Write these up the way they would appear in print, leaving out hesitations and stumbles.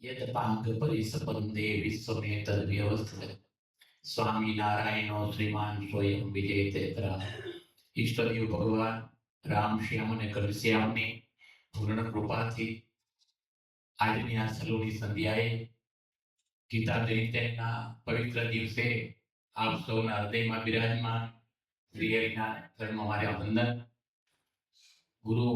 यत परिसपन्दे विश्वमेतद्व्यवस्थितः स्वामी नारायणो श्रीमान स्वयं विजय तेतरा। ઈષ્ટદેવ ભગવાન રામ શ્યામ અને ઘનશ્યામની પૂર્ણ કૃપાથી આજની આ સલોની સંધ્યાએ ગીતા જયંતીના પવિત્ર દિવસે આપ સૌના હૃદયમાં બિરાજમાન શ્રી હરિના ચરણમાં મારા વંદન, ગુરુ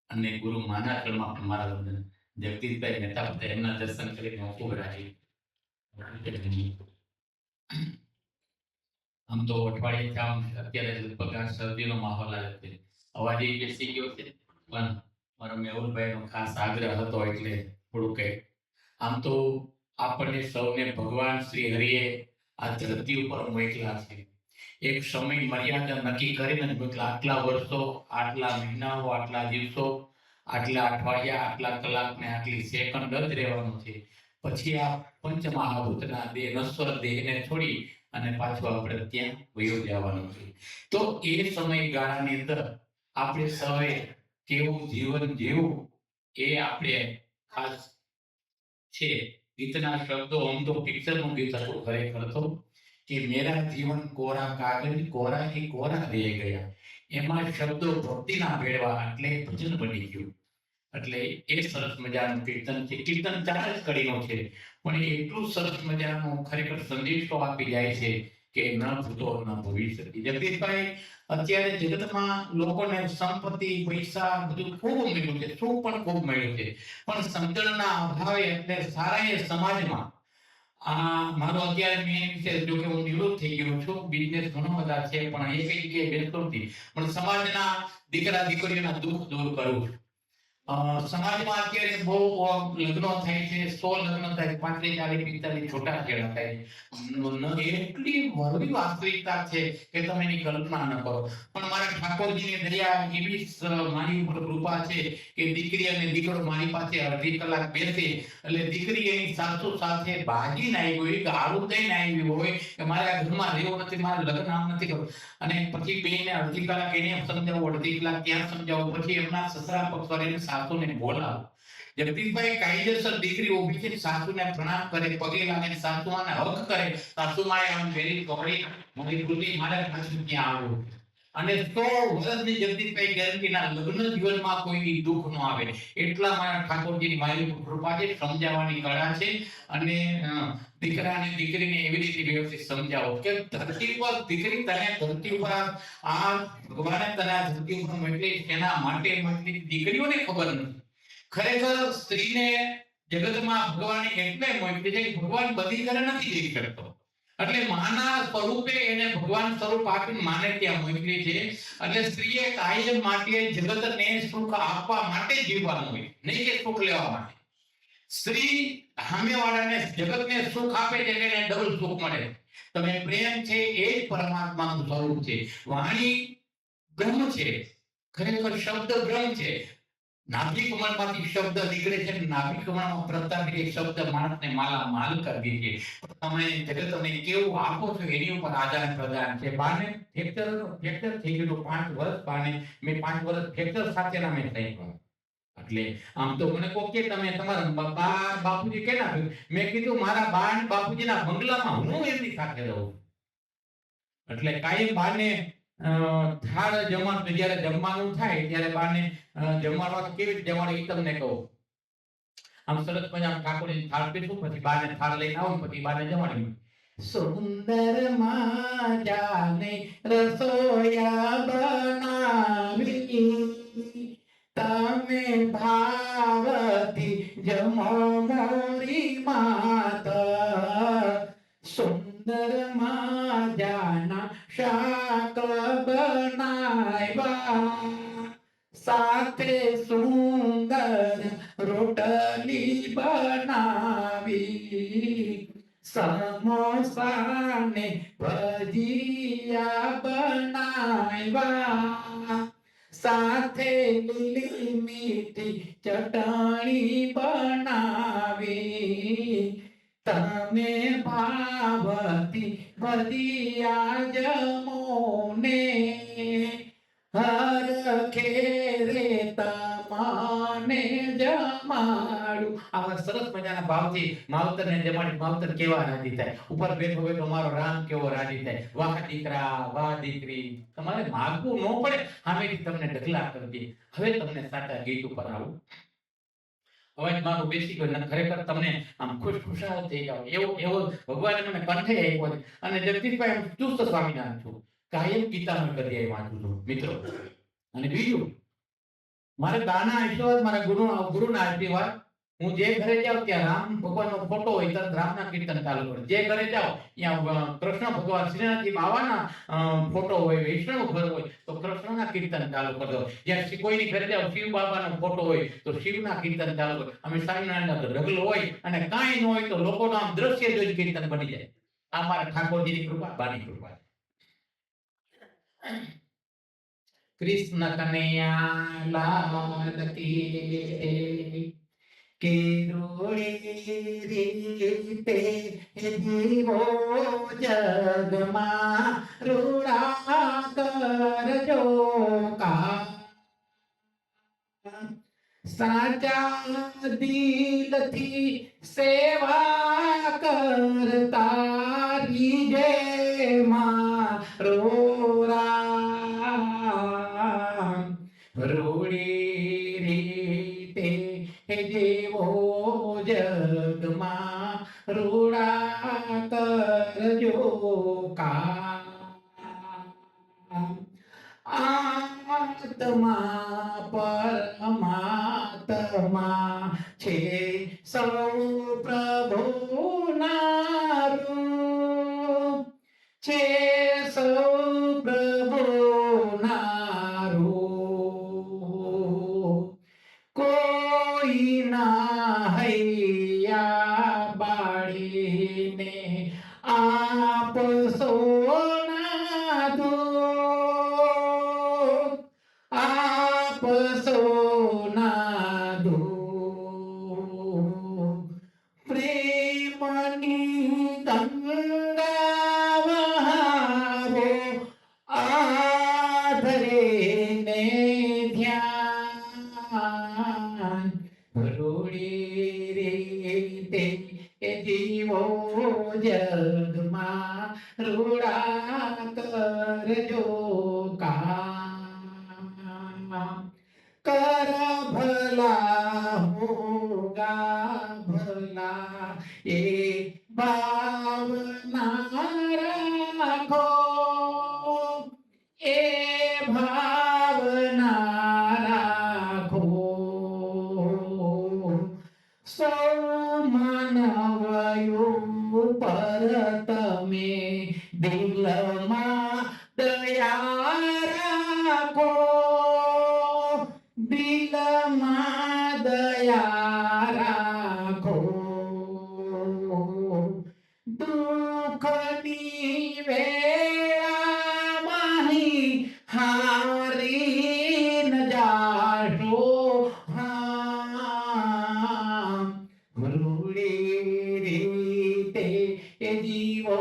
અને ગુરુ માના ચરણમાં પણ મારા વંદન. જગદીશભાઈ મહેતા હતા, એમના દર્શન કરીને હું ખૂબ રાજી. આમ તો અઠવાડિયે અત્યારે લગભગ આ શરદીનો માહોલ આવે છે, અવાજ એ બેસી ગયો છે, પણ મારો મેહુલભાઈનો ખાસ આગ્રહ હતો એટલે થોડું કંઈ. આમ તો આપણને સૌને ભગવાન શ્રી હરિએ આ ધરતી ઉપર મોકલ્યા છે. એક સમય મર્યાદા નક્કી કરીને મોકલ્યા. આટલા વર્ષો, આટલા મહિનાઓ, આટલા દિવસો, આટલા અઠવાડિયા, આટલા કલાક ને આટલી સેકન્ડ જ રહેવાનું છે. પછી આ પંચમહાભૂતના દેહ, નશ્વર દેહને છોડી અને પાછું આપણે ત્યાં વયો જવાનું છે. તો એ સમયગાળાની અંદર આપણે સૌએ કેવું જીવન જીવવું એ આપણે ખાસ છે. ગીતના શબ્દો, આમ તો પિક્ચરનું ગીત હતું ખરેખર તો, કે મેરા જીવન કોરા કાગજ કોરા એ કોરા રહી ગયા. એમાં શબ્દો ભક્તિના ભેળવા એટલે ભજન બની ગયું. એટલે એ સરસ મજાનું કીર્તન છે. કીર્તન 4 જ કડીનો છે, પણ એટલું સરસ મજાનું ખરેખર સંદેશો આપી જાય છે કે ન ભૂતો ન ભવિષ્ય. જગદીશભાઈ, અત્યારે જગતમાં લોકોને સંપત્તિ, પૈસા બધું ખૂબ મળ્યું છે, સુખ પણ ખૂબ મળ્યું છે, પણ સમજણના અભાવે એટલે સારા એ સમાજમાં મારો અત્યારે મેન વિષય, જો કે હું નિવૃત્ત થઈ ગયો છું, બિઝનેસ ઘણો બધા છે, પણ એક જગ્યાએ બેસતો નથી, પણ સમાજના દીકરા દીકરીઓના દુઃખ દૂર કરું છું. સમાજમાં અત્યારે બહુ લગ્નો થાય છે, 100 લગ્ન થાય, 35, 40, 45 છૂટાછેડા થાય. એટલી વરવી વાસ્તવિકતા છે કે તમે એની કલ્પના ન કરો. પણ મારા ઠાકોરજીની દયા એવી મારી ઉપર કૃપા છે કે દીકરી અને દીકરો મારી પાસે અડધી કલાક બેસે એટલે દીકરી એની સાસુ સાથે ભાગીને આવી હોય કે આવું દઈને આવી હોય કે મારે આ ઘરમાં રહેવું નથી, મારે લગ્ન આમ નથી કરવું, અને પછી બેને અડધી કલાક એને સમજાવું, અડધી કલાક ત્યાં સમજાવું, પછી એમના સસરા પક્ષવાળાને સાસુને બોલાવો. જગદીશભાઈ, કાયદેસર દીકરી ઊભી છે, સાસુને પ્રણામ કરે, પગે લાગે, સાસુમાને હક કરે, સાસુમાએ આમ વેરી પકડી મારી કૃતિ મારે પાછું ત્યાં આવું. અને 100 વર્ષની જગદીશભાઈ ગેરંટીના લગ્ન જીવનમાં કોઈ દુઃખ ન આવે એટલા મારા ઠાકોરજીની મારી કૃપા છે, સમજાવવાની કળા છે. અને દીકરા અને દીકરીને એવી રીતે વ્યવસ્થિત સમજાવો કે ધરતી પર દીકરી તને ધરતી ઉપર આ ભગવાને તને આ ધરતી ઉપર મોકલી એના માટે મોકલી. દીકરીઓને ખબર નથી ખરેખર સ્ત્રીને જગતમાં ભગવાને એટલે મોકલી છે કે ભગવાન બધી કરે નથી જઈ શકતો, એટલે માના સ્વરૂપે એને ભગવાન સ્વરૂપ આપીને માને ત્યાં મોકલી છે. એટલે સ્ત્રીએ કાયમ માટે જગતને સુખ આપવા માટે જીવવાનું હોય, નહીં કે સુખ લેવા માટે. સ્ત્રી સામેવાળાને જગતને સુખ આપે છે એટલે એને ડબલ સુખ મળે. તમે પ્રેમ છે એ જ પરમાત્માનું સ્વરૂપ છે. વાણી બ્રહ્મ છે, ખરેખર શબ્દ બ્રહ્મ છે. નાભી કમળમાંથી શબ્દ નીકળે છે, નાભી કમળમાં પ્રતાપી શબ્દ માણસને માલામાલ કરી દે છે. તમે જગતને કેવું આપો છો એની ઉપર આદાન પ્રદાન છે. બાને ફ્રેક્ચર થઈ ગયેલું 5 વર્ષ, બાને મેં 5 વર્ષ ફ્રેક્ચર સાથેના મેં થઈ ગયો. એટલે આમ તો મને કહો કે તમે તમારા બા બાપુજી કેના? મેં કીધું મારા બા અને બાપુજીના બંગલામાં હું એમની સાથે રહું. એટલે કાયમ બાને થાળ જમવાનું, જ્યારે જમવાનું થાય ત્યારે બાને જમવાનું કેવી રીતે જમવાનું એ તમને કહું. આમ સરસ મજાનું ઠાકોરજી થાળ પીશું, પછી બાને થાળ લઈને આવું, પછી બાને જમાડી. સુંદર માજાને રસોયા બનાવી, તમે ભાવતી જમો મોરી માતા. સુંદર માજાના શાક બનાવ્યા, સાથે સુંદર રોટલી બનાવી, સમોસાને ભજીયા બનાવ્યા, સાથે લીલી મીઠી ચટણી બનાવી. તમે ભાવતી ભજીયા જમોને, હર ખેરે તમાને જમાડું. આવા સરસ મજાના ભાવથી માવતરને જમાડી માવતર કેવા રાજી થાય, ઉપર બેઠો બેઠો મારો રામ કેવો રાજી થાય, વાહ દીકરા વાહ દીકરી. તમારે માગવું ન પડે, સામેથી તમને ઢગલા કરી દે. હવે તમને સાચા ગીત ઉપર આવું, અવાજ મારો બેસી ગયો ને ખરેખર તમને આમ ખુશખુશાલ થઈ જાવ એવો એવો ભગવાને મને કંઠે આપ્યો છે. અને જગદીશભાઈ હું ચુસ્ત સ્વામિનારાયણ છું, કાયમ ગીતાનો ગદ્ય વાંચું છું મિત્રો. અને બીજું, મારે દાના આશીર્વાદ મારા ગુરુના આશીર્વાદ. હું જે ઘરે જાઉં ત્યાં રામ ભગવાનનો ફોટો હોય તરત રામના કીર્તન ચાલુ કરું. જે ઘરે જાઉં ત્યાં કૃષ્ણ ભગવાન શ્રીનાથજી બાવાના ફોટો હોય, વૈષ્ણવ ઘર હોય તો કૃષ્ણના કીર્તન ચાલુ કરી દો. જ્યાં કોઈની ઘરે જાઉં શિવ બાબાનો ફોટો હોય તો શિવના કીર્તન ચાલુ કરો. અમે સ્વામિનારાયણના ઢગલો હોય અને કાંઈ ન હોય તો લોકોનું આમ દ્રશ્ય જોઈ કીર્તન બની જાય. આ મારા ઠાકોરજીની કૃપા, બાની કૃપા. કૃષ્ણ કનૈયા લાલ કી કે રોળી રીતે જીવો જગમાં રૂડા કરજો કા, સાચા દિલથી સેવા કરતા રીજે મારો રામ. રૂડી રીતે જેવો જગમાં રૂડા કરજો કામ. આત્મા પરમાત્મા છે સૌ પ્રભુના રૂપ છે, સૌ પ્રભુના રૂપ. કોઈ ના હૈયા બાળીને આપ સોના ધૂપ, આપ સોના ધૂપ. પ્રેમની ગંગા વહાવો આધરે ને ધ્યાન. રૂડી રીતે જીવો જગમાં રૂડા કરજો કામ. કર ભલા હોગા ભલા એ ભાવના રાખો, એ ભાવના રાખો. સૌ માનવયો પર તમે દિલમાં દયા રાખો, દિલમાં દયા રાખો. દુઃખની વેળામાં હારી ન જાશો હામ. રૂડી રીતે જીવો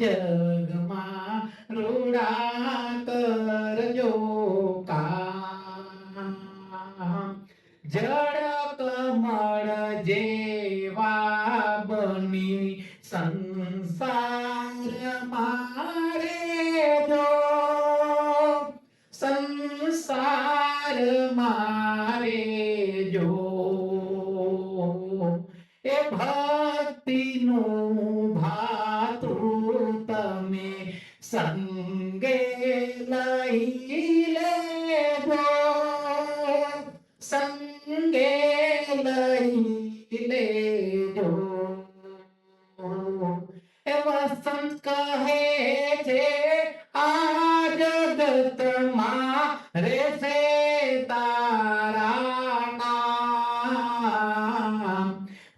જગમાં રૂડા કરજો કામ. જળ કમળ જેવા બની સંસાર મારે જો, સંસાર મારે જો. એ ભક્તિનું ભાતું તમે સંગે લઈ લેજો, સંગે લઈ લેજો. એ વસંત કહે છે આ જગતમાં રહેશે તારા નામ.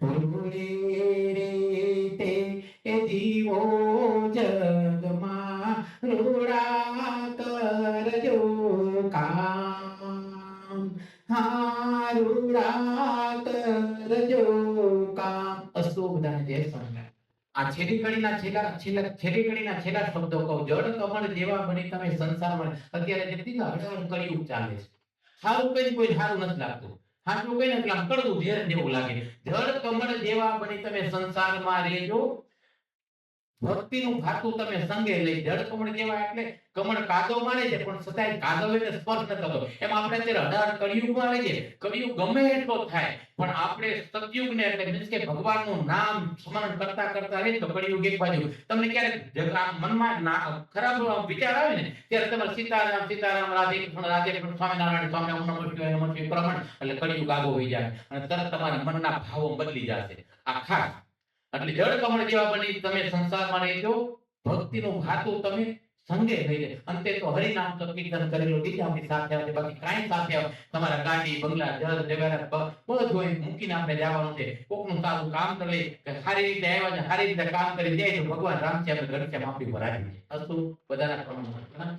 રૂડી રીતે જીવો જગમાં રૂડા કરજો કામ. હા રૂડા કરજો કામ. અસ્તુ બધાને જય સ્વામિનારાયણ. આ છેલ્લી કડીના છેલ્લા શબ્દો કહું. જળ કમળ જેવા બની તમે સંસારમાં. અત્યારે જેટલી હળહળ કળિયુગ ચાલે છે, સારું કઈ કોઈ સારું નથી લાગતું. સાચું કહીને એટલે આમ કડવું ઝેર જેવું લાગે. જળ કમળ જેવા બની તમે સંસારમાં રહેજો, ભક્તિનું ખાતું તમે સંગે લઈ. જળ કમળ જેવા એટલે કમળ કાદવમાં રહે છે પણ છતાંય કાદવ એને સ્પર્શ ન થતો. એમ આપણે અત્યારે 18 કળિયુગમાં આવે છે. કળિયુગ ગમે એટલો થાય પણ આપણે સતયુગને એટલે મીન્સ કે ભગવાનનું નામ સ્મરણ કરતા કરતા રહે તો કળિયુગ એક બાજુ. તમને ક્યારેક મનમાં ખરાબ વિચાર આવે ને ત્યારે તમારે સીતારામ સીતારામ, રાધે કૃષ્ણ રાધે કૃષ્ણ, સ્વામિનારાયણ સ્વામી, ઓમ નમઃ શિવાય નમઃ શિવાય પ્રમાણ એટલે કળિયુગ આગો હોઈ જાય અને તરત તમારા મનના ભાવો બદલી જશે. આ ખાસ એટલે જળ કમળ જેવા બની તમે સંસારમાં રહેજો, ભક્તિનું ખાતું તમે સંગે લઈ લે. અંતે તો હરિનામ તો કીર્તન કરેલું બીજા આપણી સાથે આવે, બાકી કાંઈ સાથે આવે. તમારા ગાડી બંગલા જળ જવાહરાત બધું અહીં મૂકીને આપણે જવાનું છે. કોકનું સારું કામ તો લઈ કે સારી રીતે આવ્યા છે, સારી રીતે કામ કરી દે તો ભગવાન રામ છે આપણે ઘર છે માફી પર આવી છે. અસ્તુ બધાના પ્રમાણમાં